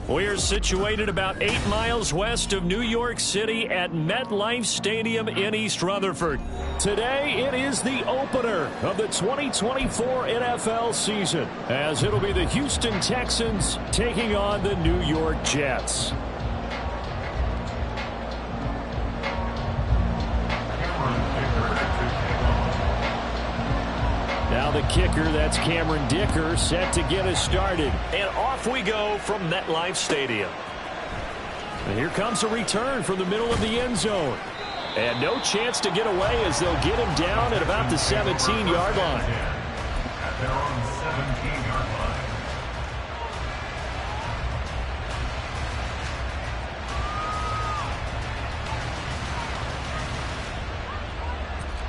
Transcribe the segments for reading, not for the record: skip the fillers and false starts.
We're situated about 8 miles west of New York City at MetLife Stadium in East Rutherford. Today, it is the opener of the 2024 NFL season, as it'll be the Houston Texans taking on the New York Jets. Now the kicker, that's Cameron Dicker, set to get us started. And off we go from MetLife Stadium. And here comes a return from the middle of the end zone. And no chance to get away as they'll get him down at about the 17-yard line. At their own 17-yard line.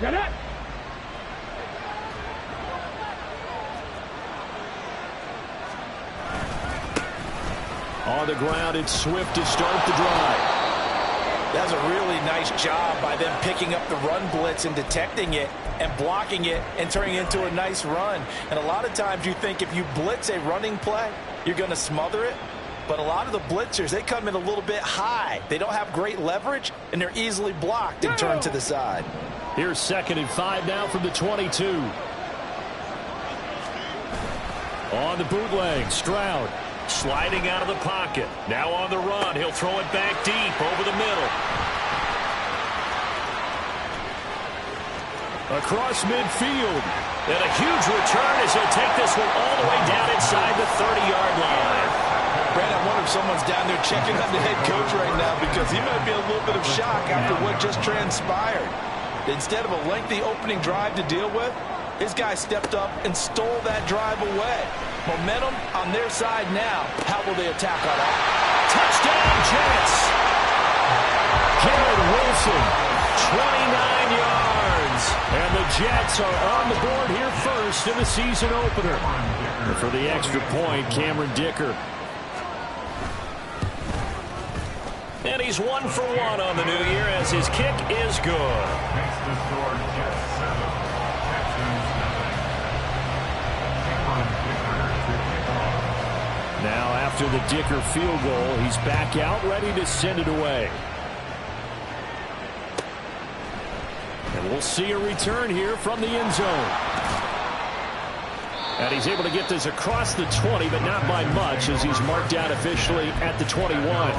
Get it! On the ground, it's Swift to start the drive. That's a really nice job by them picking up the run blitz and detecting it and blocking it and turning it into a nice run. And a lot of times you think if you blitz a running play, you're going to smother it. But a lot of the blitzers, they come in a little bit high. They don't have great leverage, and they're easily blocked and turned to the side. Here's 2nd and 5 now from the 22. On the bootleg, Stroud. Sliding out of the pocket. Now on the run. He'll throw it back deep over the middle. Across midfield. And a huge return as he'll take this one all the way down inside the 30-yard line. Brad, I wonder if someone's down there checking on the head coach right now because he might be a little bit of shock after what just transpired. Instead of a lengthy opening drive to deal with, his guy stepped up and stole that drive away. Momentum on their side now. How will they attack on that? Touchdown, Jets! Garrett Wilson, 29 yards. And the Jets are on the board here first in the season opener. And for the extra point, Cameron Dicker. And he's 1 for 1 on the new year as his kick is good. Makes the score Jets 7, Texans 7. Now after the Dicker field goal, he's back out ready to send it away. And we'll see a return here from the end zone. And he's able to get this across the 20, but not by much as he's marked out officially at the 21.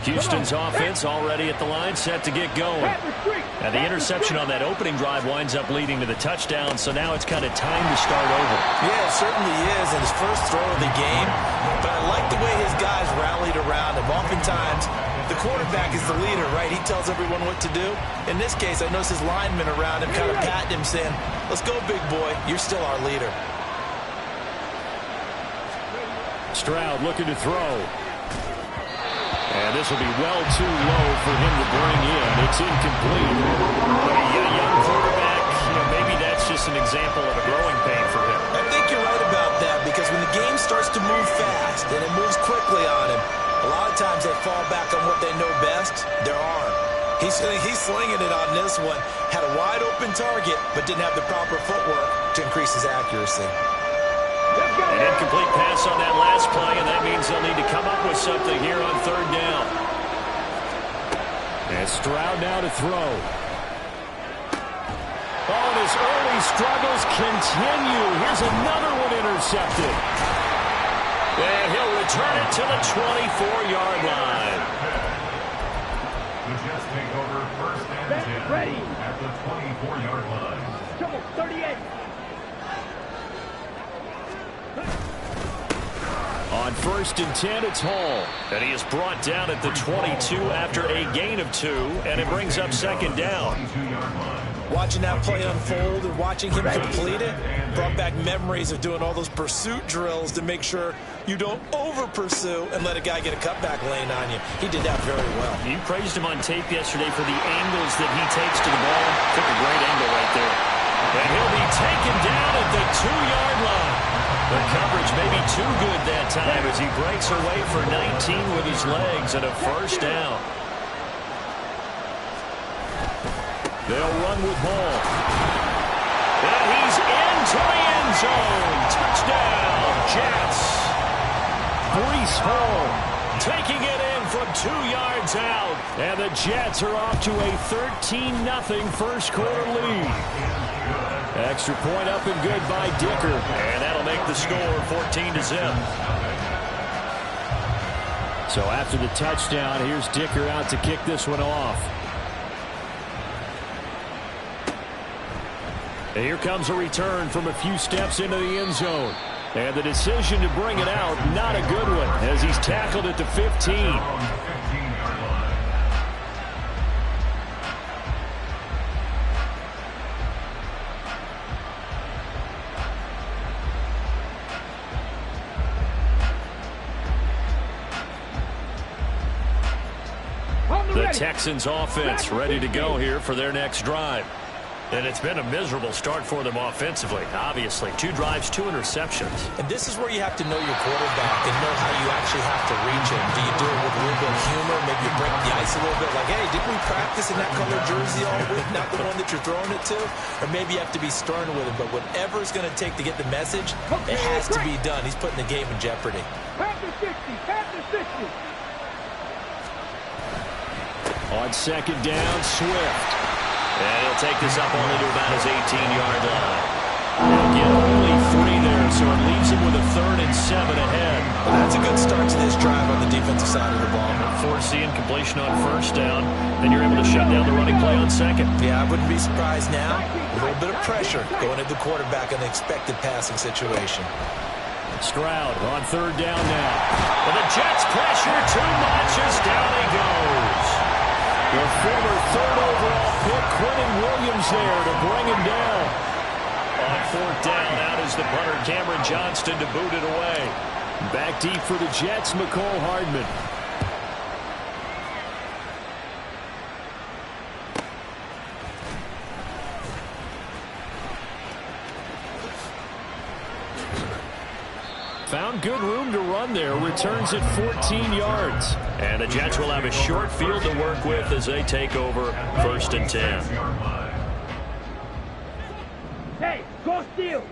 Houston's offense already at the line, set to get going. And the interception on that opening drive winds up leading to the touchdown, so now it's kind of time to start over. Yeah, it certainly is in his first throw of the game. But I like the way his guys rallied around him. Oftentimes, the quarterback is the leader, right? He tells everyone what to do. In this case, I notice his linemen around him kind of patting him, saying, "Let's go, big boy. You're still our leader." Stroud looking to throw. And this will be well too low for him to bring in. It's incomplete. But a young quarterback, maybe that's just an example of a growing pain for him. I think you're right about that because when the game starts to move fast and it moves quickly on him, a lot of times they fall back on what they know best, their arm. He's slinging it on this one. Had a wide open target, but didn't have the proper footwork to increase his accuracy. An incomplete pass on that last play, and that means they'll need to come up with something here on 3rd down. And Stroud now to throw. Oh, and his early struggles continue. Here's another one intercepted. And he'll return it to the 24-yard line. The Jets take over 1st and 10 ready at the 24-yard line. Trouble 38. On 1st and 10, it's Hall. And he is brought down at the 22 after a gain of 2, and it brings up 2nd down. 22-yard line. Watching that play unfold and watching him complete it brought back memories of doing all those pursuit drills to make sure you don't over-pursue and let a guy get a cutback lane on you. He did that very well. You praised him on tape yesterday for the angles that he takes to the ball. Took a great angle right there. And he'll be taken down at the 2-yard line. The coverage may be too good that time as he breaks away for 19 with his legs and a 1st down. They'll run with ball. And he's into the end zone. Touchdown, Jets. Breece Hall taking it in from 2 yards out. And the Jets are off to a 13-0 first quarter lead. Extra point up and good by Dicker. And that'll make the score 14-0. So after the touchdown, here's Dicker out to kick this one off. And here comes a return from a few steps into the end zone. And the decision to bring it out, not a good one, as he's tackled at the 15. The Texans offense ready to go here for their next drive. And it's been a miserable start for them offensively, obviously. 2 drives, 2 interceptions. And this is where you have to know your quarterback and know how you actually have to reach him. Do you do it with a little bit of humor? Maybe you break the ice a little bit. Like, hey, didn't we practice in that color jersey all week? Not the one that you're throwing it to? Or maybe you have to be stern with it. But whatever it's going to take to get the message, it has to be done. He's putting the game in jeopardy. Pass the 60. Pass the 60. On second down, Swift. And he'll take this up only to about his 18-yard line. Again, only 3 there, so it leaves him with a 3rd and 7 ahead. Well, that's a good start to this drive on the defensive side of the ball. Forcing completion on first down, then you're able to shut down the running play on second. Yeah, I wouldn't be surprised now. A little bit of pressure going at the quarterback in the expected passing situation. Stroud on 3rd down now. But the Jets pressure too much as down he goes. The former 3rd overall pick, Quentin Williams there to bring him down. On 4th down, out is the punter, Cameron Johnston, to boot it away. Back deep for the Jets, McCole Hardman. Found good room to run there. Returns at 14 yards. And the Jets will have a short field to work with as they take over 1st and 10. Hey, go steal.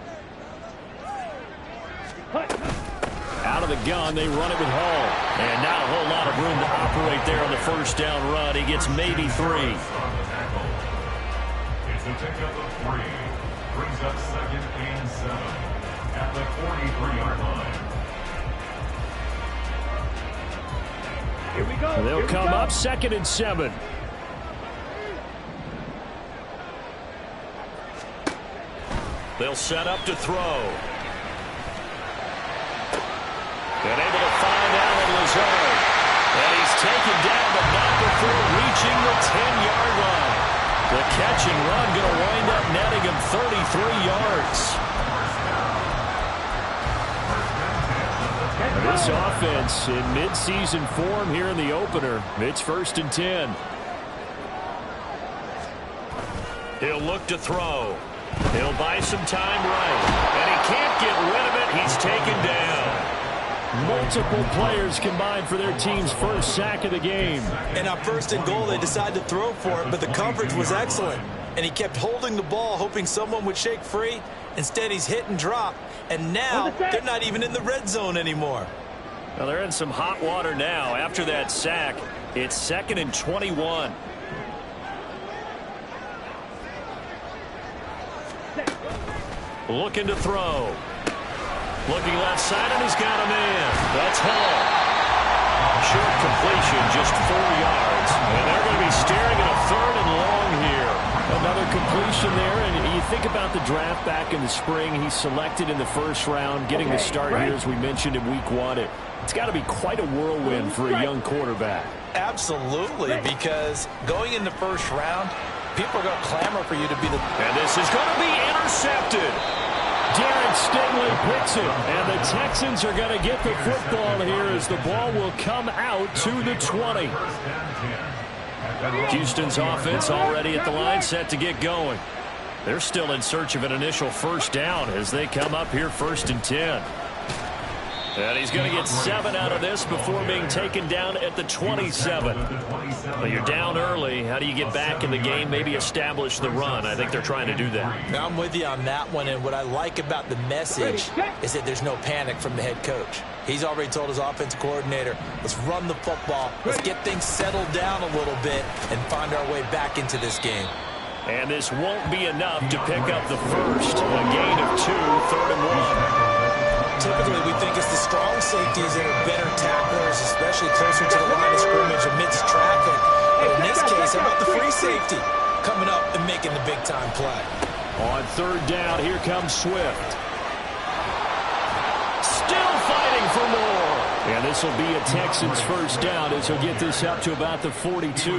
Out of the gun, they run it with Hall. And not a whole lot of room to operate there on the 1st down run. He gets maybe 3. It's a pickup of 3. Brings up 2nd and 7. At the 43-yard line. Here we go. They'll come up 2nd and 7. They'll set up to throw. And able to find Allen Lazard. And he's taken down, but not before reaching the 10-yard line. The catch and run going to wind up netting him 33 yards. This offense in midseason form here in the opener. It's 1st and 10. He'll look to throw. He'll buy some time right. And he can't get rid of it. He's taken down. Multiple players combined for their team's first sack of the game. And on 1st and goal, they decided to throw for it, but the coverage was excellent. And he kept holding the ball, hoping someone would shake free. Instead, he's hit and drop. And now, they're not even in the red zone anymore. Well, they're in some hot water now. After that sack, it's 2nd and 21. Looking to throw. Looking left side, and he's got a man. That's Hall. Short completion, just 4 yards. And they're going to be staring at a 3rd and long here. Another completion there, and you think about the draft back in the spring. He's selected in the 1st round, getting the start here, as we mentioned, in week 1. It's got to be quite a whirlwind for a young quarterback. Absolutely, because going in the 1st round, people are going to clamor for you to be the... And this is going to be intercepted. Darren Stingley picks it, and the Texans are going to get the football here as the ball will come out to the 20. Houston's offense already at the line, set to get going. They're still in search of an initial 1st down as they come up here 1st and 10. And he's going to get 7 out of this before being taken down at the 27. Well, you're down early. How do you get back in the game, maybe establish the run? I think they're trying to do that. Now, I'm with you on that one, and what I like about the message is that there's no panic from the head coach. He's already told his offensive coordinator, let's run the football, let's get things settled down a little bit and find our way back into this game. And this won't be enough to pick up the first. A gain of 2, 3rd and 1. Typically, we think it's the strong safeties that are better tacklers, especially closer to the line of scrimmage amidst traffic. But in this case, how about the free safety coming up and making the big-time play? On 3rd down, here comes Swift. Still fighting for more. And this will be a Texans first down as he'll get this up to about the 42.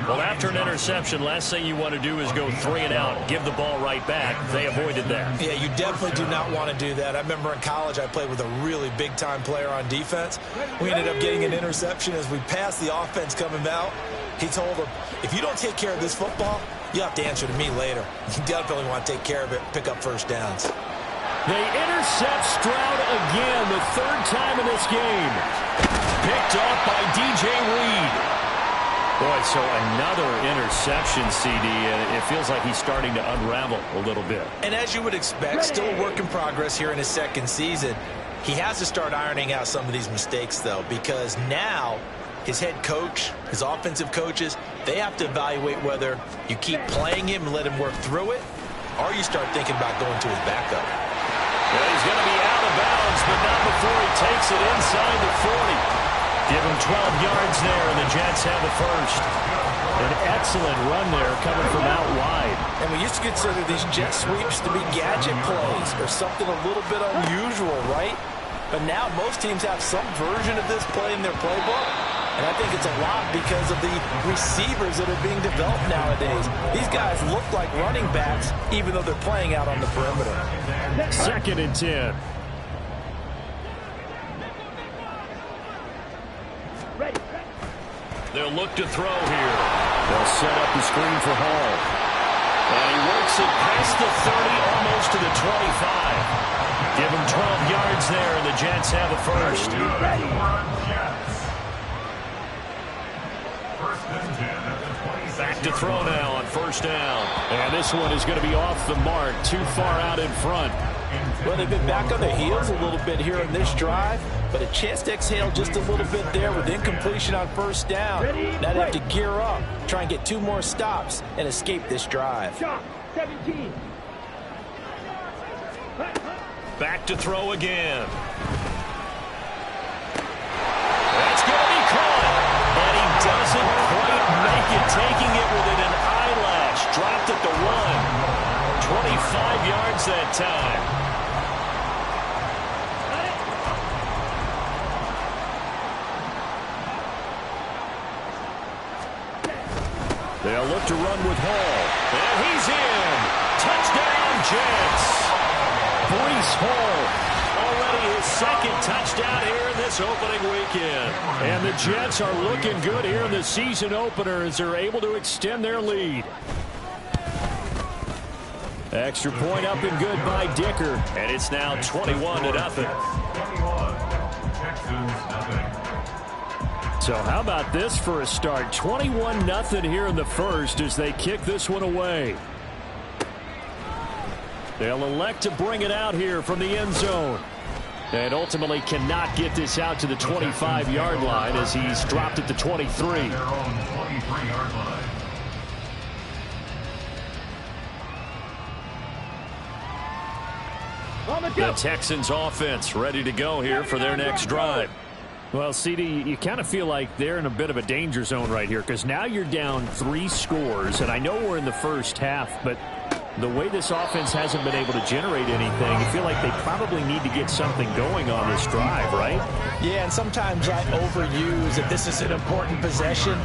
Well, after an interception, last thing you want to do is go 3 and out, give the ball right back. They avoided that. Yeah, you definitely do not want to do that. I remember in college I played with a really big-time player on defense. We ended up getting an interception as we passed the offense coming out. He told him, if you don't take care of this football, you have to answer to me later. You definitely want to take care of it, pick up first downs. They intercept Stroud again, the 3rd time in this game. Picked off by DJ Reed. Boy, so another interception, CD. It feels like he's starting to unravel a little bit. And as you would expect, still a work in progress here in his 2nd season. He has to start ironing out some of these mistakes, though, because now his head coach, his offensive coaches, they have to evaluate whether you keep playing him and let him work through it, or you start thinking about going to his backup. Well, he's going to be out of bounds, but not before he takes it inside the 40. Give him 12 yards there, and the Jets have the first. An excellent run there coming from out wide. And we used to consider these jet sweeps to be gadget plays or something a little bit unusual, right? But now most teams have some version of this play in their playbook. And I think it's a lot because of the receivers that are being developed nowadays. These guys look like running backs, even though they're playing out on the perimeter. 2nd and 10. They'll look to throw here. They'll set up the screen for Hall. And he works it past the 30, almost to the 25. Give him 12 yards there, and the Jets have the first. Back to throw now on 1st down. And this one is going to be off the mark, too far out in front. Well, they've been back on their heels a little bit here in this drive, but a chance to exhale just a little bit there with incompletion on 1st down. Now they have to gear up, try and get 2 more stops, and escape this drive. 17. Back to throw again. That's going to be caught. And he doesn't quite make it, taking it within an eyelash. Dropped at the 1. 25 yards that time. They'll look to run with Hall. And he's in. Touchdown, Jets. Breece Hall, already his 2nd touchdown here in this opening weekend. And the Jets are looking good here in the season opener as they're able to extend their lead. Extra point up and good by Dicker. And it's now 21-0. So how about this for a start? 21-0 here in the first as they kick this one away. They'll elect to bring it out here from the end zone. And ultimately cannot get this out to the 25-yard line as he's dropped at the 23. The Texans offense ready to go here for their next drive. Well, CD, you kind of feel like they're in a bit of a danger zone right here because now you're down 3 scores, and I know we're in the first half, but the way this offense hasn't been able to generate anything, you feel like they probably need to get something going on this drive, right? Yeah, and sometimes I overuse that this is an important possession,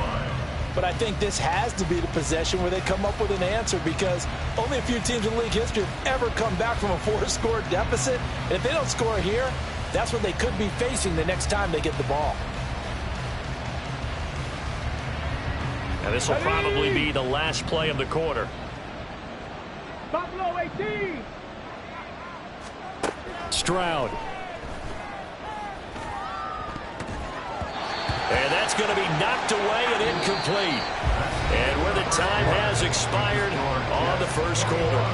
but I think this has to be the possession where they come up with an answer because only a few teams in league history have ever come back from a 4-score deficit, and if they don't score here, that's what they could be facing the next time they get the ball. And this will probably be the last play of the quarter. Buffalo 18. Stroud. knocked away and incomplete. And where the time has expired on the first quarter.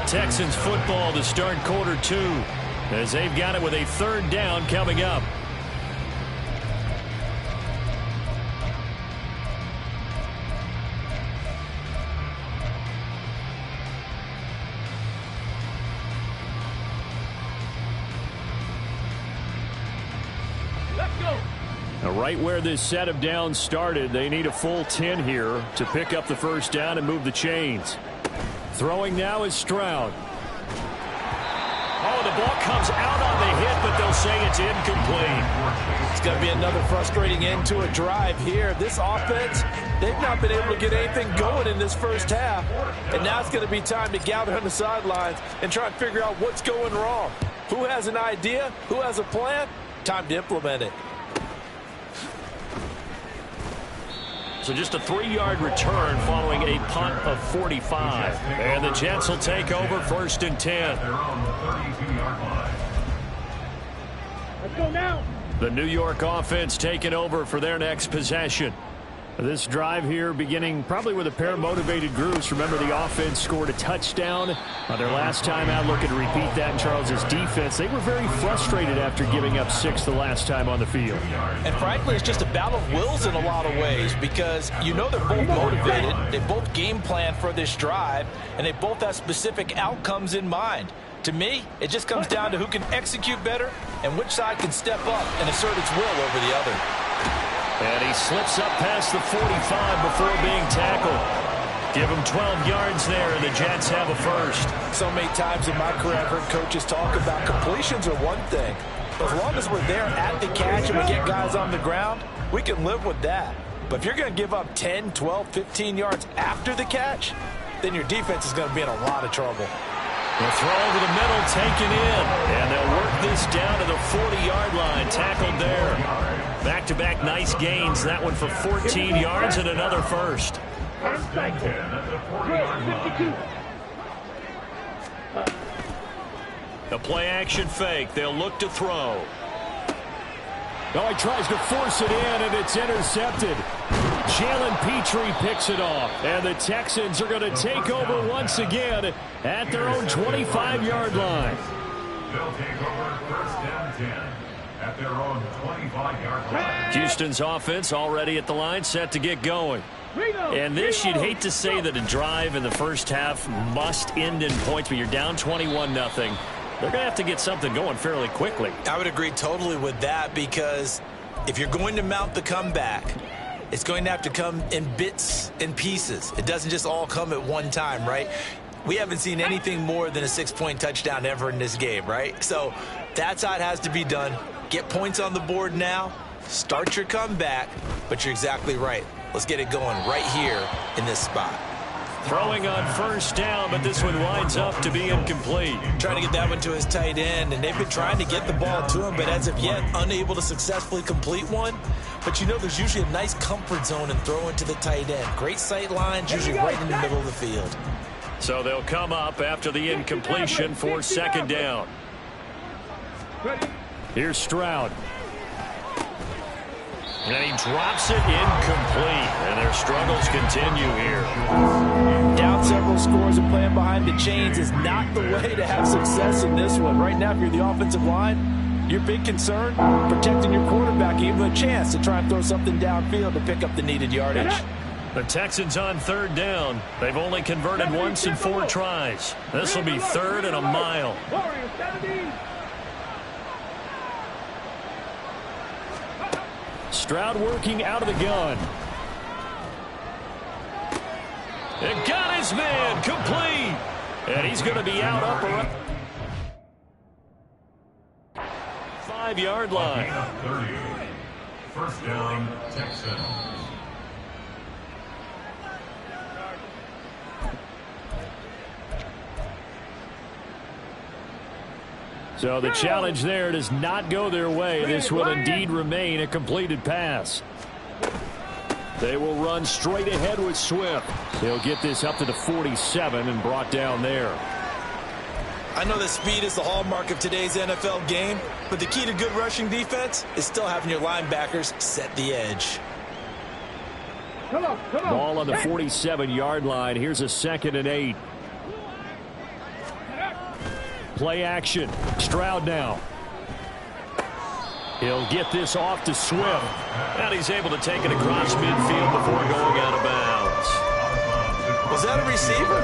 Texans football to start quarter 2 as they've got it with a 3rd down coming up. Right where this set of downs started, they need a full 10 here to pick up the first down and move the chains. Throwing now is Stroud. Oh, the ball comes out on the hit, but they'll say it's incomplete. It's going to be another frustrating end to a drive here. This offense, they've not been able to get anything going in this first half. And now it's going to be time to gather on the sidelines and try and figure out what's going wrong. Who has an idea? Who has a plan? Time to implement it. So just a 3-yard return following a punt of 45. And the Jets will take over 1st and 10. Let's go now. The New York offense taking over for their next possession. This drive here beginning probably with a pair of motivated groups. Remember, the offense scored a touchdown their last time out. Looking to repeat that in Charles's defense. They were very frustrated after giving up 6 the last time on the field. And frankly, it's just a battle of wills in a lot of ways because you know they're both motivated. They both game plan for this drive, and they both have specific outcomes in mind. To me, it just comes down to who can execute better and which side can step up and assert its will over the other. And he slips up past the 45 before being tackled. Give him 12 yards there, and the Jets have a first. So many times in my career, I've heard coaches talk about completions are one thing. But as long as we're there at the catch and we get guys on the ground, we can live with that. But if you're going to give up 10, 12, 15 yards after the catch, then your defense is going to be in a lot of trouble. The throw over the middle taken in, and they'll work this down to the 40-yard line. Tackled there. Back-to-back nice gains. That one for 14 yards and another first. The play-action fake. They'll look to throw. Oh, he tries to force it in, and it's intercepted. Jalen Petrie picks it off, and the Texans are going to take over once again at their own 25-yard line. They'll take over 1st and 10 at their own 25-yard line. Houston's offense already at the line, set to get going. And this, you'd hate to say that a drive in the first half must end in points, but you're down 21-0. They're going to have to get something going fairly quickly. I would agree totally with that because if you're going to mount the comeback, it's going to have to come in bits and pieces. It doesn't just all come at one time, right? We haven't seen anything more than a 6-point touchdown ever in this game, right? So that's how it has to be done. Get points on the board now. Start your comeback. But you're exactly right. Let's get it going right here in this spot. Throwing on first down, but this one winds up to be incomplete. Trying to get that one to his tight end, and they've been trying to get the ball to him, but as of yet, unable to successfully complete one. But you know there's usually a nice comfort zone in throwing to the tight end. Great sight lines, usually right in the middle of the field. So they'll come up after the incompletion for 2nd down. Here's Stroud. And he drops it incomplete. And their struggles continue here. Down several scores and playing behind the chains is not the way to have success in this one. Right now, if you're the offensive line, your big concern, protecting your quarterback, give him a chance to try and throw something downfield to pick up the needed yardage. The Texans on 3rd down. They've only converted once in 4 tries. This will be 3rd and a mile. Stroud working out of the gun. It got his man complete. And he's going to be out up around 5-yard line. 30. 1st down, Texans. So the challenge there does not go their way. This will indeed remain a completed pass. They will run straight ahead with Swift. They'll get this up to the 47 and brought down there. I know that speed is the hallmark of today's NFL game, but the key to good rushing defense is still having your linebackers set the edge. Come on. Ball on the 47-yard line. Here's a 2nd and 8. Play action. Stroud now. He'll get this off to Swift. And he's able to take it across midfield before going out of bounds. Was that a receiver?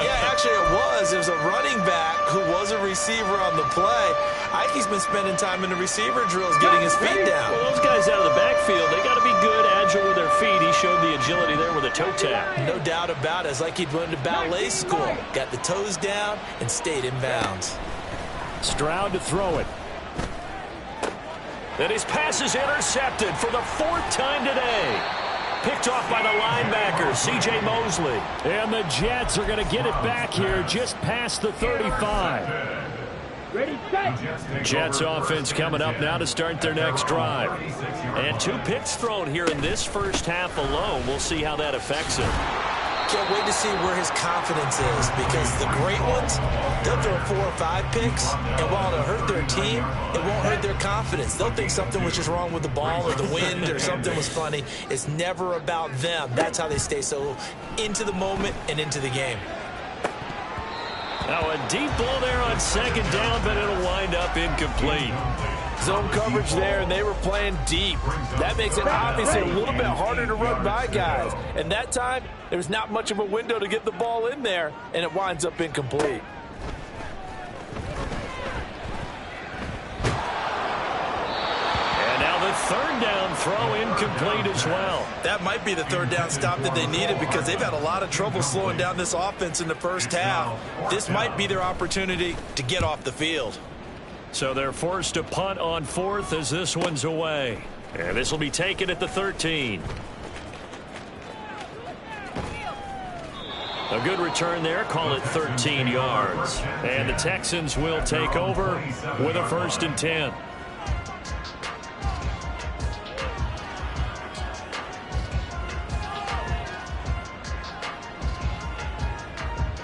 Yeah, actually it was. It was a running back who was a receiver on the play. Ike's been spending time in the receiver drills getting his feet down. Well, those guys out of the backfield, they got to be good, agile with their feet. He showed the agility there with a toe tap. No doubt about it. It's like he'd went to ballet school. Got the toes down and stayed in bounds. Stroud to throw it. And his pass is intercepted for the 4th time today. Picked off by the linebacker, C.J. Mosley. And the Jets are going to get it back here just past the 35. Ready, set. Jets offense coming up now to start their next drive. And 2 picks thrown here in this first half alone. We'll see how that affects him. Can't wait to see where his confidence is, because the great ones, they'll throw 4 or 5 picks, and while it'll hurt their team, it won't hurt their confidence. They'll think something was just wrong with the ball or the wind or something was funny. It's never about them. That's how they stay so into the moment and into the game. Now a deep ball there on 2nd down, but it'll wind up incomplete. Zone coverage there, and they were playing deep. That makes it obviously a little bit harder to run by guys. And that time, there was not much of a window to get the ball in there, and it winds up incomplete. And now the 3rd down throw incomplete as well. That might be the 3rd down stop that they needed, because they've had a lot of trouble slowing down this offense in the first half. This might be their opportunity to get off the field. So they're forced to punt on 4th as this one's away. And this will be taken at the 13. A good return there. Call it 13 yards. And the Texans will take over with a 1st and 10.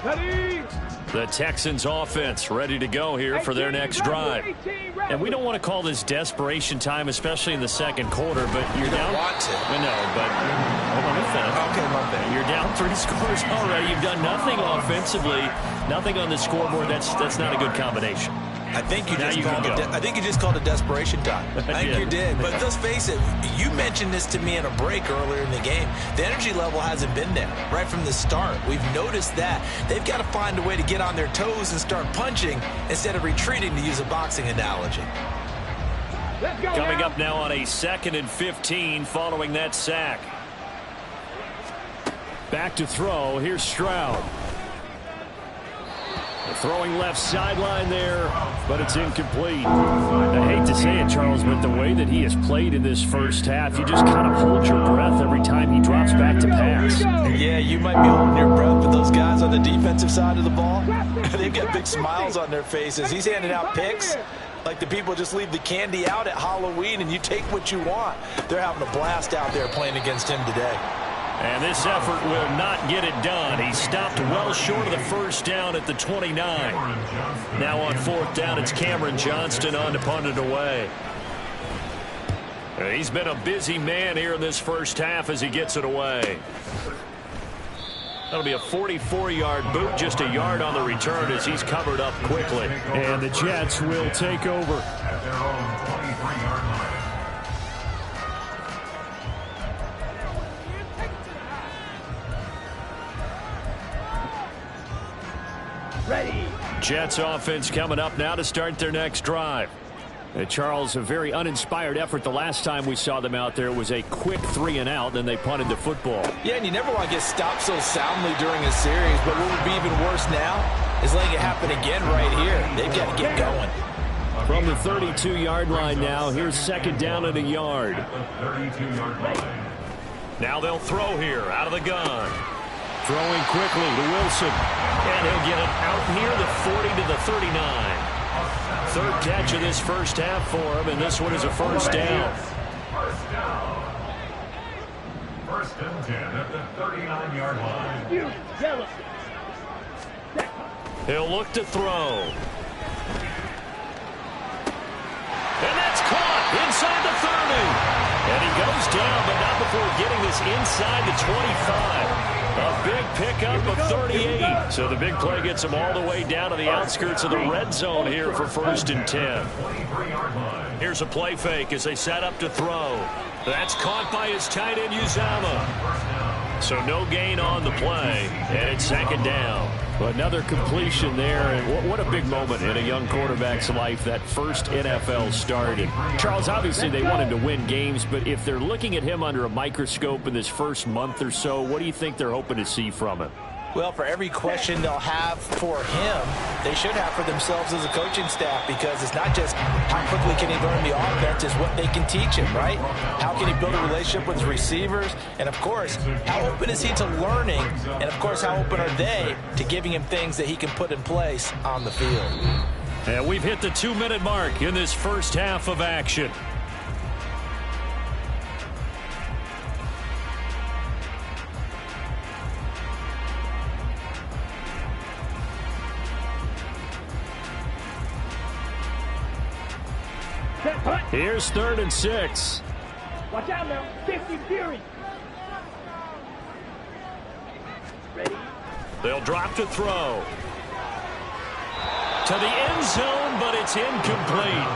Ready. The Texans offense ready to go here for their next drive. And we don't want to call this desperation time, especially in the 2nd quarter, but you're down. Want to. No, but hold on, let me finish. Okay, my bad. You're down 3 scores already. You've done nothing offensively, nothing on the scoreboard. That's not a good combination. I think you you just called it desperation time. I think did. you did. But let's face it, you mentioned this to me in a break earlier in the game. The energy level hasn't been there right from the start. We've noticed that. They've got to find a way to get on their toes and start punching instead of retreating, to use a boxing analogy. Let's go. Coming up now on a 2nd and 15 following that sack. Back to throw. Here's Stroud. Throwing left sideline there, but it's incomplete. I hate to say it, Charles, but the way that he has played in this first half, you just kind of hold your breath every time he drops back to pass. Yeah, you might be holding your breath, but those guys on the defensive side of the ball, they've got big smiles on their faces. He's handing out picks like the people just leave the candy out at Halloween and you take what you want. They're having a blast out there playing against him today. And this effort will not get it done. He stopped well short of the 1st down at the 29. Now on 4th down, it's Cameron Johnston on to punt it away. He's been a busy man here in this first half as he gets it away. That'll be a 44-yard boot, just a yard on the return as he's covered up quickly. And the Jets will take over. At their own 23-yard line. Ready. Jets offense coming up now to start their next drive. And Charles, a very uninspired effort. The last time we saw them out there, it was a quick 3-and-out, then they punted the football. Yeah, and you never want to get stopped so soundly during a series, but what would be even worse now is letting it happen again right here. They've got to get going. From the 32-yard line now, here's 2nd down and a yard. 32-yard line. Now they'll throw here out of the gun. Throwing quickly to Wilson. And he'll get it out near the 40 to the 39. 3rd catch of this first half for him, and this one is a 1st down. First down. 1st and 10 at the 39-yard line. You jealous. He'll look to throw. And that's caught inside the 30. And he goes first down, but not before getting this inside the 25. A big pickup of 38. So the big play gets him all the way down to the outskirts of the red zone here for 1st and 10. Here's a play fake as they set up to throw. That's caught by his tight end, Uzama. So no gain on the play, and it's 2nd down. Another completion there, and what a big moment in a young quarterback's life, that first NFL start. And Charles, obviously they want him to win games, but if they're looking at him under a microscope in this first month or so, what do you think they're hoping to see from him? Well, for every question they'll have for him, they should have for themselves as a coaching staff, because it's not just how quickly can he learn the offense, it's what they can teach him, right? How can he build a relationship with his receivers? And, of course, how open is he to learning? And, of course, how open are they to giving him things that he can put in place on the field? And we've hit the 2-minute mark in this first half of action. Here's 3rd and 6. Watch out now. 50 Fury. Ready? They'll drop to throw. To the end zone, but it's incomplete.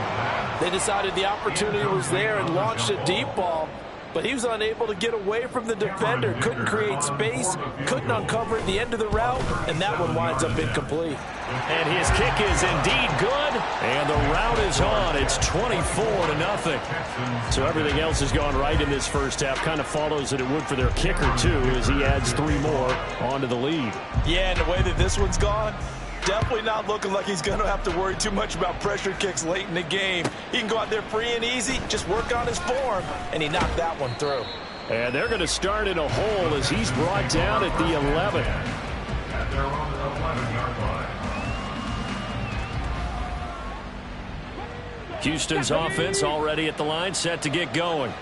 They decided the opportunity was there and launched a deep ball, but he was unable to get away from the defender. Couldn't create space, couldn't uncover the end of the route, and that one winds up incomplete. And his kick is indeed good, and the route is on. It's 24-0. So everything else has gone right in this first half. Kind of follows that it would for their kicker, too, as he adds 3 more onto the lead. Yeah, and the way that this one's gone, definitely not looking like he's going to have to worry too much about pressure kicks late in the game. He can go out there free and easy, just work on his form, and he knocked that one through. And they're going to start in a hole as he's brought down at the 11. At their own 11-yard line. Houston's offense already at the line, set to get going.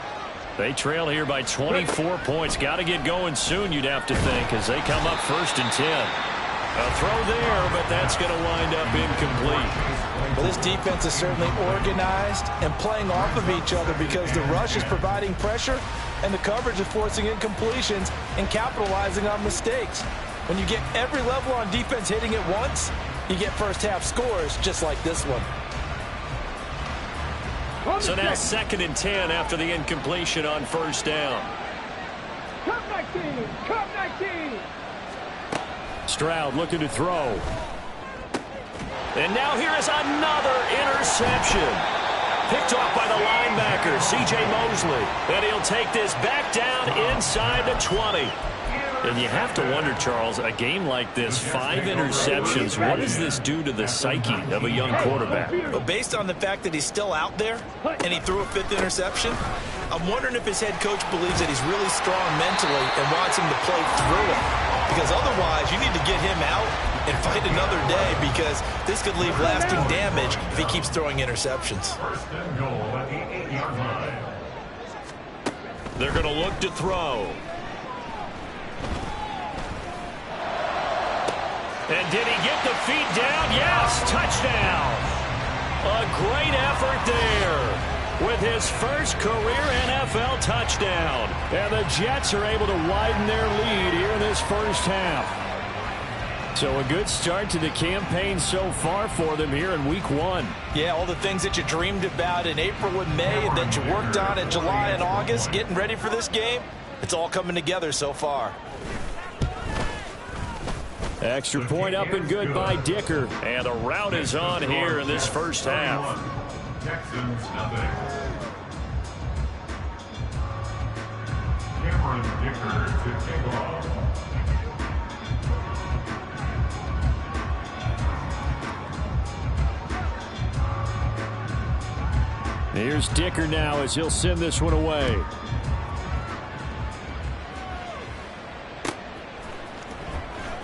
They trail here by 24 points. Got to get going soon, you'd have to think, as they come up 1st and 10. A throw there, but that's going to wind up incomplete. Well, this defense is certainly organized and playing off of each other, because the rush is providing pressure and the coverage is forcing incompletions and capitalizing on mistakes. When you get every level on defense hitting it once, you get first half scores just like this one. So now 2nd and 10 after the incompletion on 1st down. Come 19. Come 19. Stroud looking to throw. And now here is another interception. Picked off by the linebacker, C.J. Mosley. And he'll take this back down inside the 20. And you have to wonder, Charles, a game like this, 5 interceptions, what does this do to the psyche of a young quarterback? But based on the fact that he's still out there and he threw a 5th interception, I'm wondering if his head coach believes that he's really strong mentally and wants him to play through it. Because otherwise, you need to get him out and fight another day, because this could leave lasting damage if he keeps throwing interceptions. 1st and goal at the 8-yard line. They're going to look to throw. And did he get the feet down? Yes, touchdown. A great effort there with his first career NFL touchdown. And the Jets are able to widen their lead here in this first half. So a good start to the campaign so far for them here in week 1. Yeah, all the things that you dreamed about in April and May and that you worked on in July and August, getting ready for this game, it's all coming together so far. Extra point up and good by Dicker. And the route is on here in this first half. Texans nothing. Cameron Dicker to kick off. Here's Dicker now as he'll send this one away.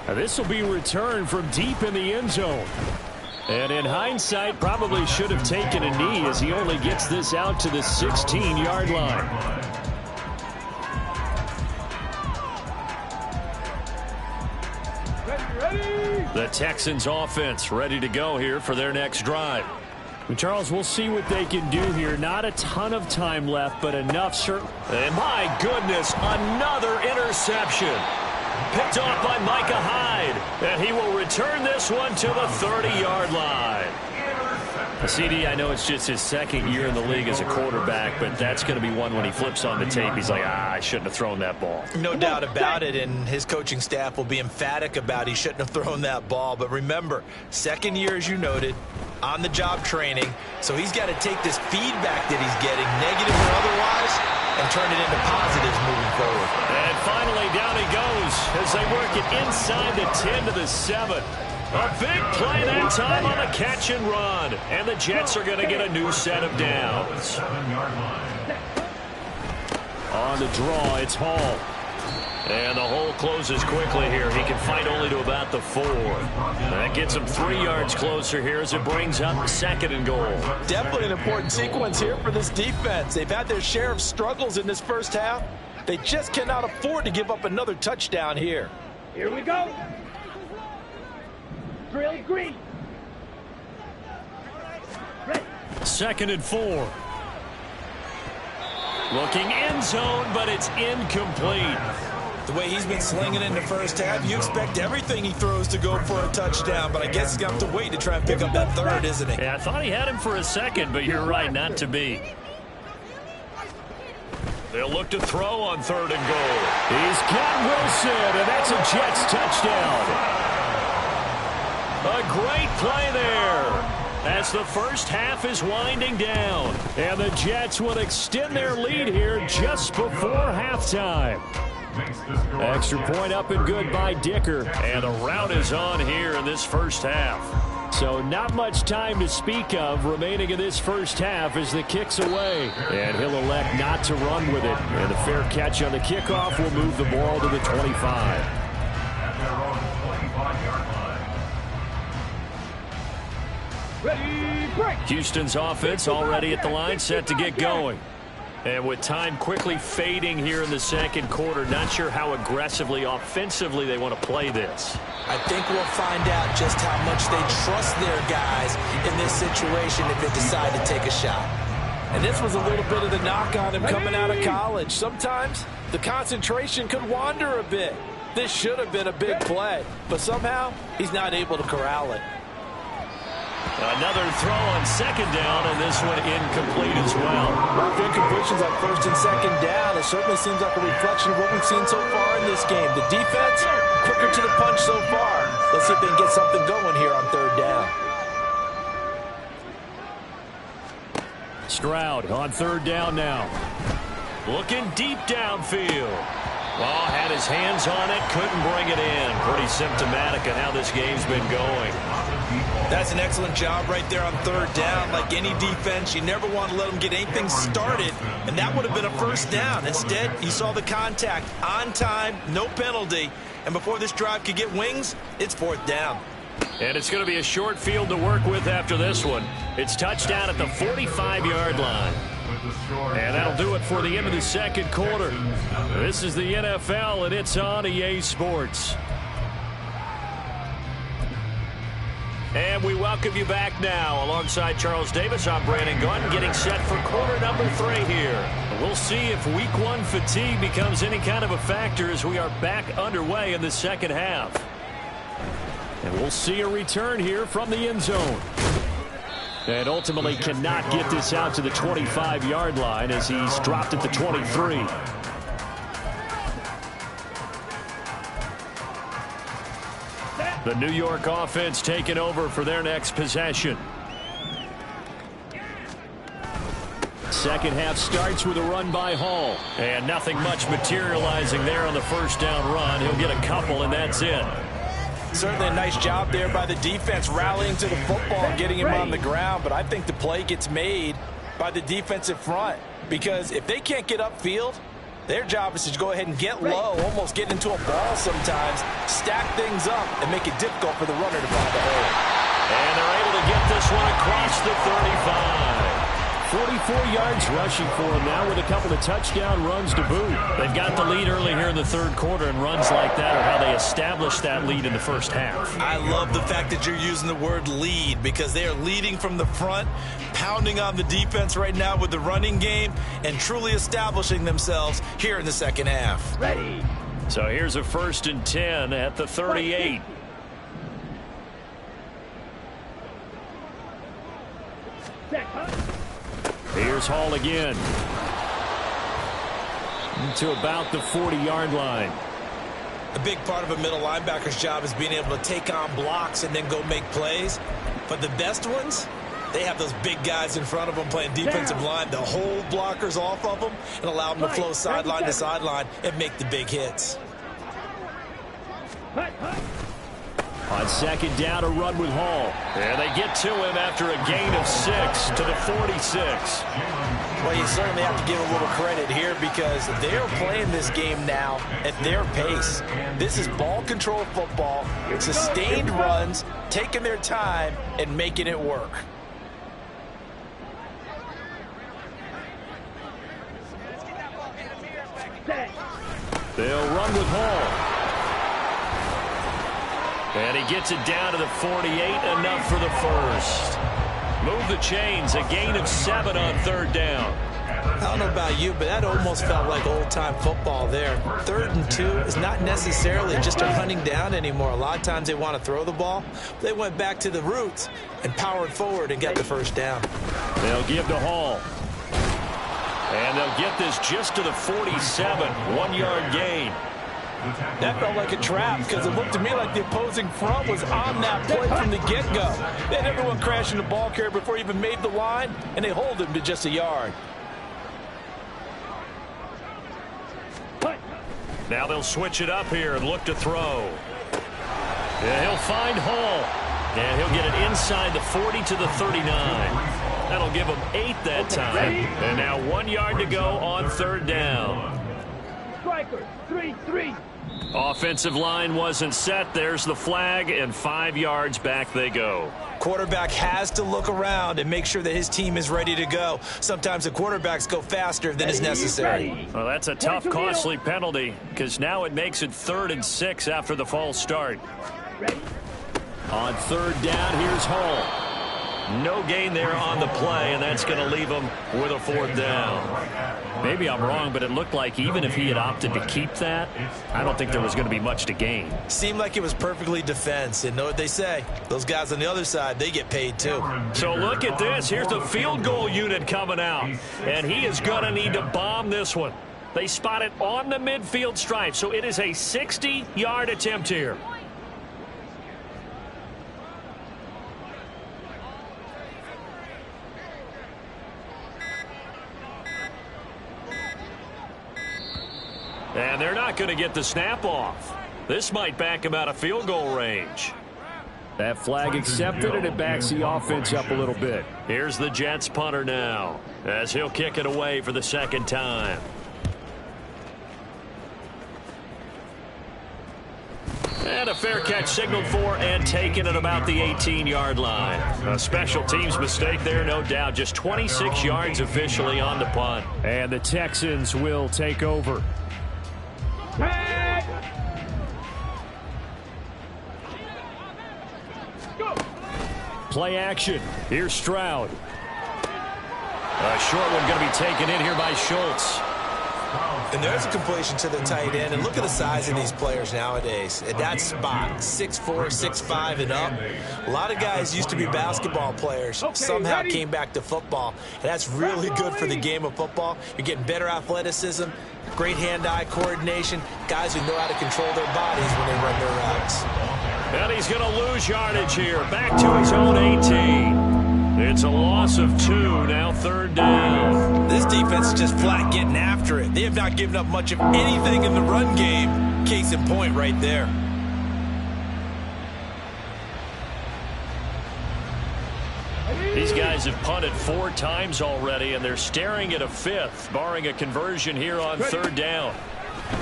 Now this will be returned from deep in the end zone. And in hindsight, probably should have taken a knee as he only gets this out to the 16-yard line. Ready. The Texans offense ready to go here for their next drive. Charles, we'll see what they can do here. Not a ton of time left, but enough certain. And my goodness, another interception. Picked off by Micah Hyde. And he will return this one to the 30-yard line. CD, I know it's just his second year in the league as a quarterback, but that's going to be one when he flips on the tape. He's like, I shouldn't have thrown that ball. No doubt about it, and his coaching staff will be emphatic about he shouldn't have thrown that ball. But remember, second year, as you noted, on-the-job training, so he's got to take this feedback that he's getting, negative or otherwise, and turn it into positives moving forward. And finally, down he goes as they work it inside the 10 to the 7. A big play that time on the catch and run. And the Jets are going to get a new set of downs. On the draw, it's Hall. And the hole closes quickly here. He can fight only to about the 4. That gets him 3 yards closer here as it brings up 2nd and goal. Definitely an important sequence here for this defense. They've had their share of struggles in this first half. They just cannot afford to give up another touchdown here. Here we go. Drill green. Ready. 2nd and 4. Looking end zone, but it's incomplete. The way he's been slinging in the first half, you expect everything he throws to go for a touchdown, but I guess he's going to have to wait to try and pick up that 3rd, isn't he? Yeah, I thought he had him for a second, but you're right, not to be. They'll look to throw on 3rd and goal. He's got Wilson, and that's a Jets touchdown. A great play there as the first half is winding down. And the Jets will extend their lead here just before halftime. Extra point up and good by Dicker. And the route is on here in this first half. So not much time to speak of remaining in this first half as the kick's away. And he'll elect not to run with it. And the fair catch on the kickoff will move the ball to the 25. Ready, break. Houston's offense already at the line, set to get going. And with time quickly fading here in the second quarter, not sure how aggressively, offensively they want to play this. I think we'll find out just how much they trust their guys in this situation if they decide to take a shot. And this was a little bit of the knock on him coming out of college. Sometimes the concentration could wander a bit. This should have been a big play, but somehow he's not able to corral it. Another throw on 2nd down, and this one incomplete as well. Well, incompletions on 1st and 2nd down, it certainly seems like a reflection of what we've seen so far in this game. The defense, quicker to the punch so far. Let's see if they can get something going here on 3rd down. Stroud on 3rd down now. Looking deep downfield. Oh, had his hands on it, couldn't bring it in. Pretty symptomatic of how this game's been going. That's an excellent job right there on 3rd down. Like any defense, you never want to let them get anything started, and that would have been a 1st down. Instead, you saw the contact on time, no penalty, and before this drive could get wings, it's 4th down. And it's going to be a short field to work with after this one. It's touchdown at the 45-yard line. And that'll do it for the end of the second quarter. This is the NFL, and it's on EA Sports. And we welcome you back now. Alongside Charles Davis, I'm Brandon Gunn, getting set for quarter number 3 here. We'll see if week 1 fatigue becomes any kind of a factor as we are back underway in the second half. And we'll see a return here from the end zone. And ultimately cannot get this out to the 25-yard line as he's dropped at the 23. The New York offense taking over for their next possession. Second half starts with a run by Hall. And nothing much materializing there on the first down run. He'll get a couple, and that's it. Certainly a nice job there by the defense rallying to the football and getting him on the ground. But I think the play gets made by the defensive front. Because if they can't get upfield, their job is to go ahead and get low, almost get into a ball sometimes, stack things up, and make it difficult for the runner to find the hole. And they're able to get this one across the 35. 44 yards rushing for him now with a couple of touchdown runs to boot. They've got the lead early here in the third quarter, and runs like that are how they established that lead in the first half. I love the fact that you're using the word lead, because they are leading from the front, pounding on the defense right now with the running game, and truly establishing themselves here in the second half. Ready. So here's a 1st and 10 at the 38. Here's Hall again. To about the 40-yard line. A big part of a middle linebacker's job is being able to take on blocks and then go make plays. But the best ones, they have those big guys in front of them playing defensive line to hold blockers off of them and allow them to flow sideline to sideline and make the big hits. On 2nd down, a run with Hall. And they get to him after a gain of 6 to the 46. Well, you certainly have to give a little credit here, because they're playing this game now at their pace. This is ball control football, sustained runs, taking their time, and making it work. They'll run with Hall. And he gets it down to the 48, enough for the first. Move the chains, a gain of 7 on 3rd down. I don't know about you, but that almost felt like old-time football there. 3rd and 2 is not necessarily just a hunting down anymore. A lot of times they want to throw the ball. They went back to the roots and powered forward and got the 1st down. They'll give to Hall. And they'll get this just to the 47, 1-yard gain. That felt like a trap, because it looked to me like the opposing front was on that play from the get-go. They had everyone crashing the ball carrier before he even made the line, and they hold him to just a yard. Now they'll switch it up here and look to throw. Yeah, he'll find Hall. And he'll get it inside the 40 to the 39. That'll give him 8 that time. And now 1 yard to go on 3rd down. Striker, 3-3. Offensive line wasn't set. There's the flag, and 5 yards back they go. Quarterback has to look around and make sure that his team is ready to go. Sometimes the quarterbacks go faster than is necessary. Well, that's a tough, costly penalty, because now it makes it 3rd and 6 after the false start. On 3rd down, here's Hall. No gain there on the play, and that's going to leave him with a 4th down. Maybe I'm wrong, but it looked like even if he had opted to keep that, I don't think there was going to be much to gain. Seemed like it was perfectly defense. And know what they say? Those guys on the other side, they get paid too. So look at this. Here's the field goal unit coming out, and he is going to need to bomb this one. They spot it on the midfield stripe, so it is a 60-yard attempt here. And they're not going to get the snap off. This might back him out of field goal range. That flag accepted, and it backs the offense up a little bit. Here's the Jets punter now, as he'll kick it away for the 2nd time. And a fair catch signaled for and taken at about the 18-yard line. A special teams mistake there, no doubt. Just 26 yards officially on the punt. And the Texans will take over. Play action. Here's Stroud. A short one going to be taken in here by Schultz. And there's a completion to the tight end. And look at the size of these players nowadays. At that spot, 6'4", 6'5", and up. A lot of guys used to be basketball players. Somehow came back to football. And that's really good for the game of football. You're getting better athleticism, great hand-eye coordination, guys who know how to control their bodies when they run their routes. And he's going to lose yardage here. Back to his own 18. It's a loss of 2, now 3rd down. This defense is just flat getting after it. They have not given up much of anything in the run game. Case in point right there. These guys have punted 4 times already, and they're staring at a 5th, barring a conversion here on 3rd down.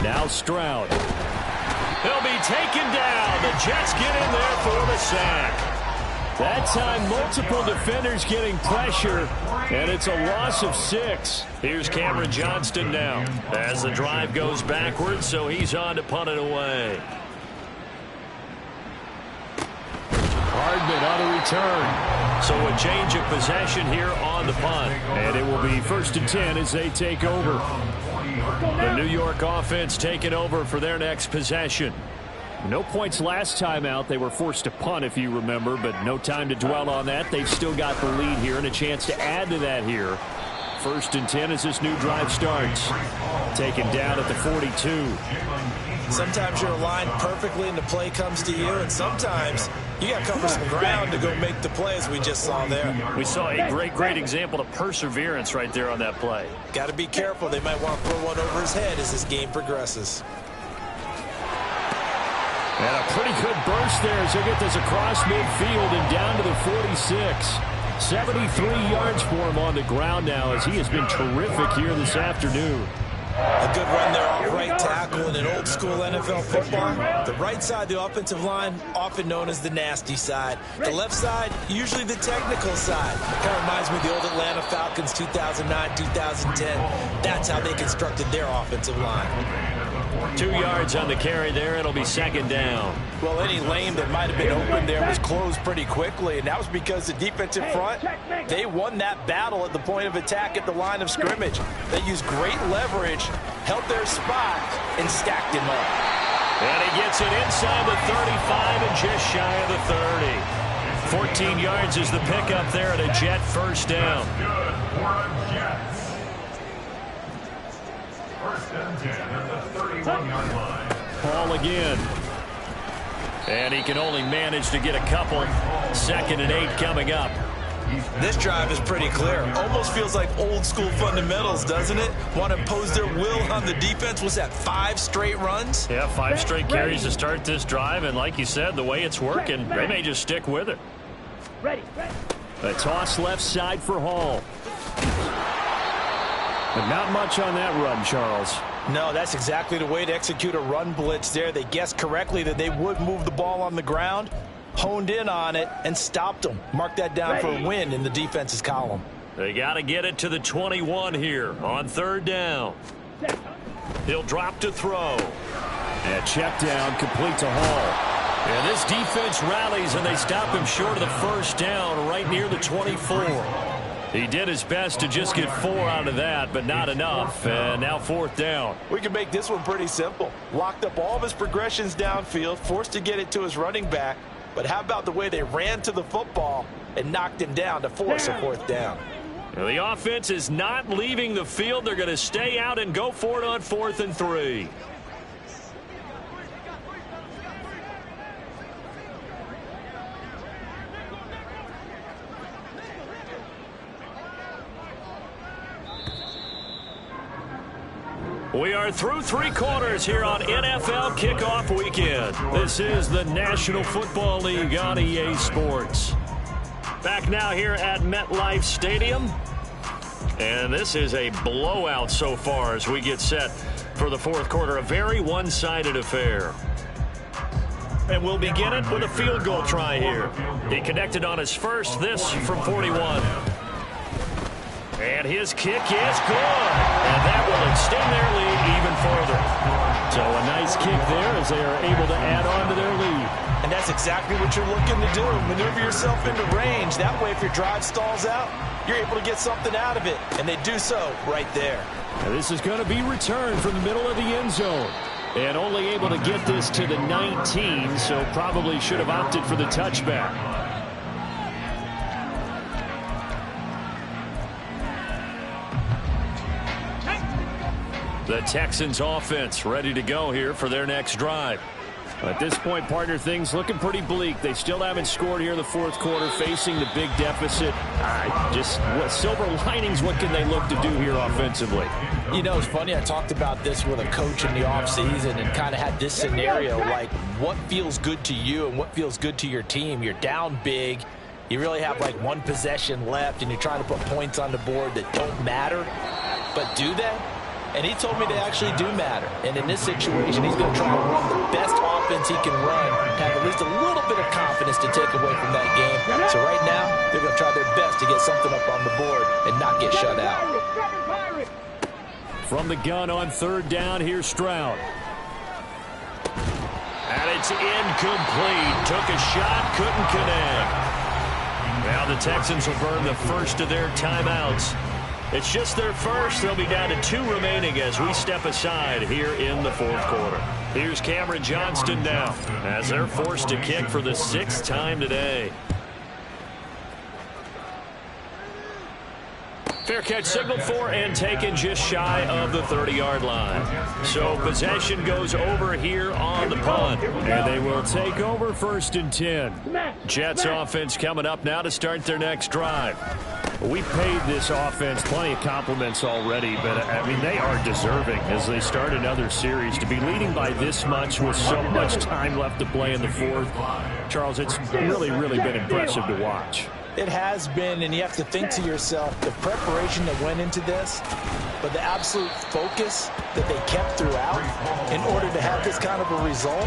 Now Stroud. He'll be taken down. The Jets get in there for the sack. That time, multiple defenders getting pressure, and it's a loss of 6. Here's Cameron Johnston now as the drive goes backwards, so he's on to punt it away. Hardman on the return. So a change of possession here on the punt, and it will be 1st and 10 as they take over. The New York offense taking over for their next possession. No points last time out. They were forced to punt, if you remember, but no time to dwell on that. They've still got the lead here and a chance to add to that here. 1st and 10 as this new drive starts. Taken down at the 42. Sometimes you're aligned perfectly and the play comes to you, and sometimes you got to cover some ground to go make the play, as we just saw there. We saw a great example of perseverance right there on that play. Got to be careful. They might want to throw one over his head as this game progresses. And a pretty good burst there as he'll get this across midfield and down to the 46. 73 yards for him on the ground now as he has been terrific here this afternoon. A good run there off right tackle in an old-school NFL football. The right side of the offensive line, often known as the nasty side. The left side, usually the technical side. It kind of reminds me of the old Atlanta Falcons 2009, 2010. That's how they constructed their offensive line. 2 yards on the carry there. It'll be 2nd down. Well, any lane that might have been open there was closed pretty quickly, and that was because the defensive front, they won that battle at the point of attack at the line of scrimmage. They used great leverage, held their spot, and stacked him up. And he gets it inside the 35 and just shy of the 30. 14 yards is the pickup there at a Jet 1st down. Good for a Jets. 1st and 10 at the 31-yard line. Ball again. And he can only manage to get a couple. 2nd and 8 coming up. This drive is pretty clear. Almost feels like old school fundamentals, doesn't it? Want to impose their will on the defense. Was that 5 straight runs? Yeah, 5 straight carries to start this drive. And like you said, the way it's working, they may just stick with it. Ready. A toss left side for Hall. But not much on that run, Charles. No, that's exactly the way to execute a run blitz there. They guessed correctly that they would move the ball on the ground, honed in on it, and stopped them. Mark that down for a win in the defense's column. They got to get it to the 21 here on 3rd down. He'll drop to throw. And check down, complete to Hall. And this defense rallies, and they stop him short of the 1st down right near the 24. He did his best to just get 4 out of that, but not enough. And now 4th down. We can make this one pretty simple. Locked up all of his progressions downfield, forced to get it to his running back. But how about the way they ran to the football and knocked him down to force a 4th down? Now the offense is not leaving the field. They're going to stay out and go for it on 4th and 3. We are through 3 quarters here on NFL Kickoff Weekend. This is the National Football League on EA Sports. Back now here at MetLife Stadium. And this is a blowout so far as we get set for the 4th quarter. A very one-sided affair. And we'll begin it with a field goal try here. He connected on his first, this from 41. And his kick is good. And that will extend their lead even further. So a nice kick there as they are able to add on to their lead. And that's exactly what you're looking to do. Maneuver yourself into range. That way, if your drive stalls out, you're able to get something out of it. And they do so right there. Now this is going to be returned from the middle of the end zone. And only able to get this to the 19, so probably should have opted for the touchback. The Texans offense ready to go here for their next drive. At this point, partner, things looking pretty bleak. They still haven't scored here in the 4th quarter, facing the big deficit. Just what silver linings, what can they look to do here offensively? You know, it's funny. I talked about this with a coach in the offseason and kind of had this scenario, like what feels good to you and what feels good to your team. You're down big. You really have like 1 possession left, and you're trying to put points on the board that don't matter. But do they? and he told me they actually do matter. And in this situation, he's going to try to run the best offense he can run, have at least a little bit of confidence to take away from that game. So right now, they're going to try their best to get something up on the board and not get shut out. From the gun on third down, here's Stroud. And it's incomplete. Took a shot, couldn't connect. Now the Texans will burn the first of their timeouts. It's just their first. They'll be down to 2 remaining as we step aside here in the fourth quarter. Here's Cameron Johnston now as they're forced to kick for the 6th time today. Fair catch signaled for and taken just shy of the 30-yard line. So possession goes over here on the punt. And they will take over 1st and 10. Jets offense coming up now to start their next drive. We paid this offense plenty of compliments already, but, I mean, they are deserving as they start another series. To be leading by this much with so much time left to play in the fourth, Charles, it's really, really been impressive to watch. It has been, and you have to think to yourself, the preparation that went into this, but the absolute focus that they kept throughout in order to have this kind of a result,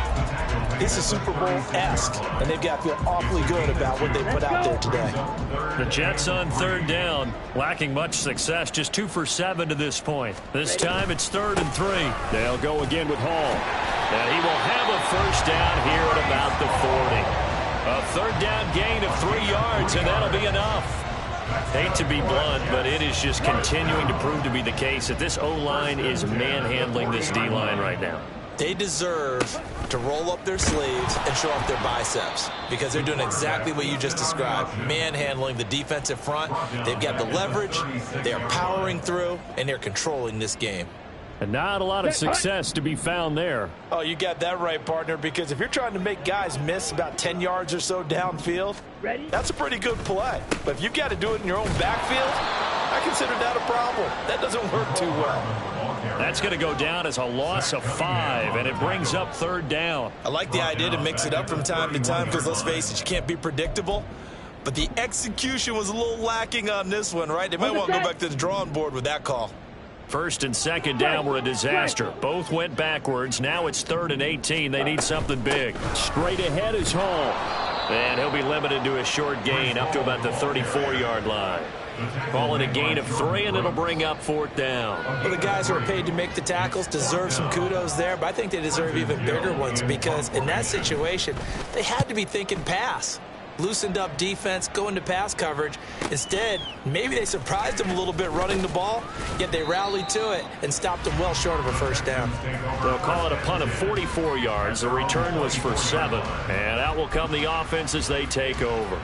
this is Super Bowl-esque, and they've got to feel awfully good about what they put out there today. The Jets on third down, lacking much success, just 2 for 7 to this point. This time it's 3rd and 3. They'll go again with Hall. And he will have a first down here at about the 40. A third down gain of 3 yards, and that'll be enough. Hate to be blunt, but it is just continuing to prove to be the case that this O-line is manhandling this D-line right now. They deserve to roll up their sleeves and show off their biceps because they're doing exactly what you just described, manhandling the defensive front. They've got the leverage, they're powering through, and they're controlling this game. And not a lot of success to be found there. Oh, you got that right, partner, because if you're trying to make guys miss about 10 yards or so downfield, that's a pretty good play. But if you've got to do it in your own backfield, I consider that a problem. That doesn't work too well. That's going to go down as a loss of 5, and it brings up 3rd down. I like the idea to mix it up from time to time because, let's face it, you can't be predictable. But the execution was a little lacking on this one, right? They might want to go back to the drawing board with that call. 1st and 2nd down were a disaster. Both went backwards. Now it's 3rd and 18. They need something big. Straight ahead is Hall. And he'll be limited to a short gain up to about the 34-yard line. Calling a gain of 3, and it'll bring up 4th down. Well, the guys who are paid to make the tackles deserve some kudos there, but I think they deserve even bigger ones because in that situation, they had to be thinking pass. Loosened up defense, going to pass coverage. Instead, maybe they surprised them a little bit running the ball, yet they rallied to it and stopped them well short of a first down. They'll call it a punt of 44 yards. The return was for 7. And out will come the offense as they take over.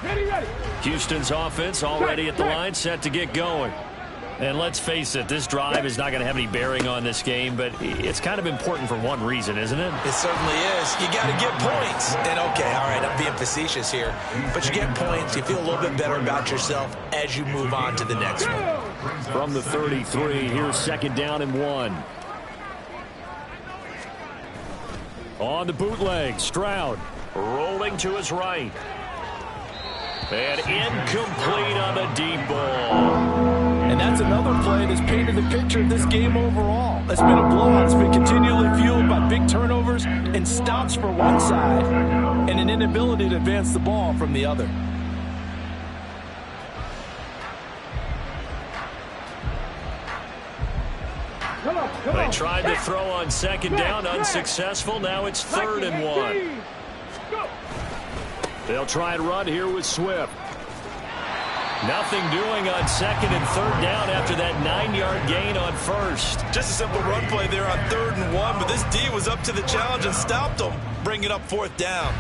Houston's offense already at the line, set to get going. And let's face it, this drive is not going to have any bearing on this game, but it's kind of important for one reason, isn't it? It certainly is. You got to get points. And, okay, all right, I'm being facetious here. But you get points, you feel a little bit better about yourself as you move on to the next one. From the 33, here's 2nd down and 1. On the bootleg, Stroud rolling to his right. And incomplete on the deep ball. And that's another play that's painted the picture of this game overall. It's been a blowout. It's been continually fueled by big turnovers and stops for one side and an inability to advance the ball from the other. They tried to throw on 2nd down, unsuccessful. Now it's 3rd and 1. They'll try and run here with Swift. Nothing doing on 2nd and 3rd down after that 9-yard gain on 1st. Just a simple run play there on 3rd and 1, but this D was up to the challenge and stopped them, bringing up 4th down.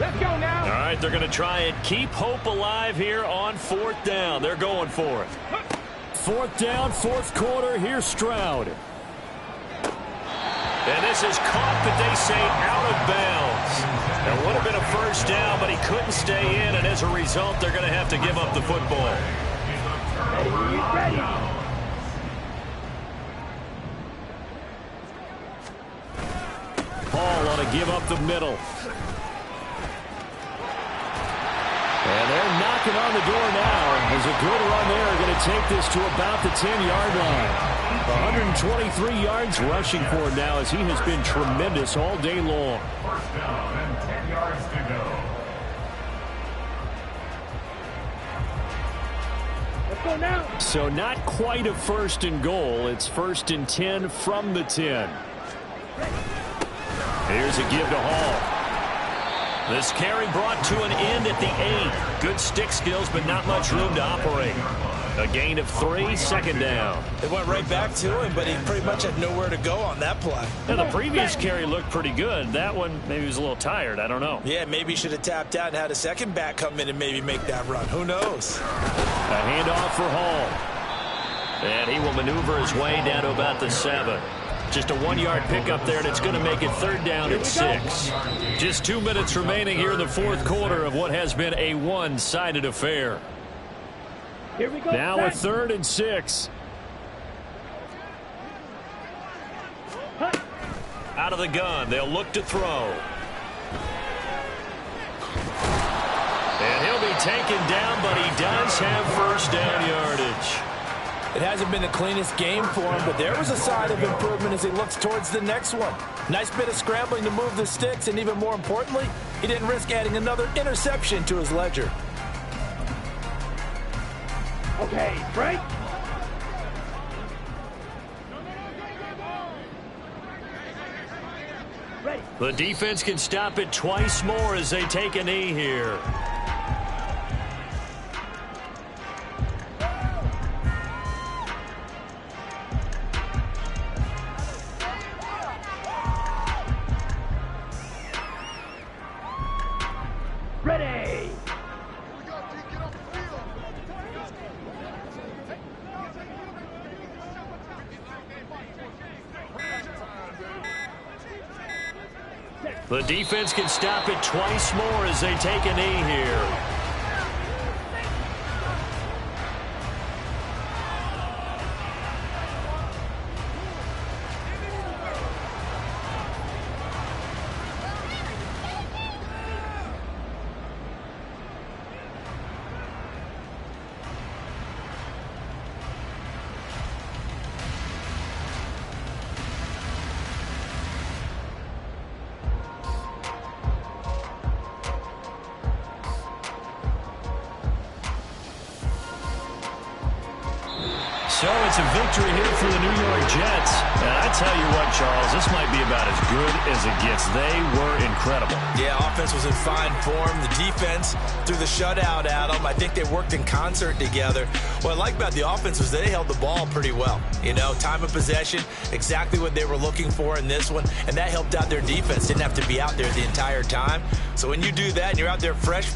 Let's go now. All right, they're going to try and keep hope alive here on 4th down. They're going for it. 4th down, 4th quarter. Here's Stroud. And this is caught, but they say out of bounds. It would have been a first down, but he couldn't stay in, and as a result, they're going to have to give up the football. Ready. Hall on a give up the middle. And they're knocking on the door now. There's a good run there. Going to take this to about the 10-yard line. 123 yards rushing for him now as he has been tremendous all day long. First down and 10 yards to go. Let's go now. So not quite a first and goal. It's first and 10 from the 10. Here's a give to Hall. This carry brought to an end at the 8. Good stick skills, but not much room to operate. A gain of 3, second down. It went right back to him, but he pretty much had nowhere to go on that play. Now, the previous carry looked pretty good. That one, maybe he was a little tired. I don't know. Yeah, maybe he should have tapped out and had a second back come in and maybe make that run. Who knows? A handoff for Hall. And he will maneuver his way down to about the 7. Just a 1-yard pickup there, and it's going to make it third down at 6. Just 2 minutes remaining here in the fourth quarter of what has been a one-sided affair. Here we go. Now a third and 6. Out of the gun, they'll look to throw. And he'll be taken down, but he does have first down yardage. It hasn't been the cleanest game for him, but there was a sign of improvement as he looks towards the next one. Nice bit of scrambling to move the sticks, and even more importantly, he didn't risk adding another interception to his ledger. Okay, break. Ready. The defense can stop it twice more as they take a knee here. Ready. The defense can stop it twice more as they take a knee here. So it's a victory here for the New York Jets. And I tell you what, Charles, this might be about as good as it gets. They were incredible. Yeah, offense was in fine form. The defense threw the shutout at them. I think they worked in concert together. What I like about the offense was they held the ball pretty well. You know, time of possession, exactly what they were looking for in this one, and that helped out their defense. Didn't have to be out there the entire time. So when you do that and you're out there fresh,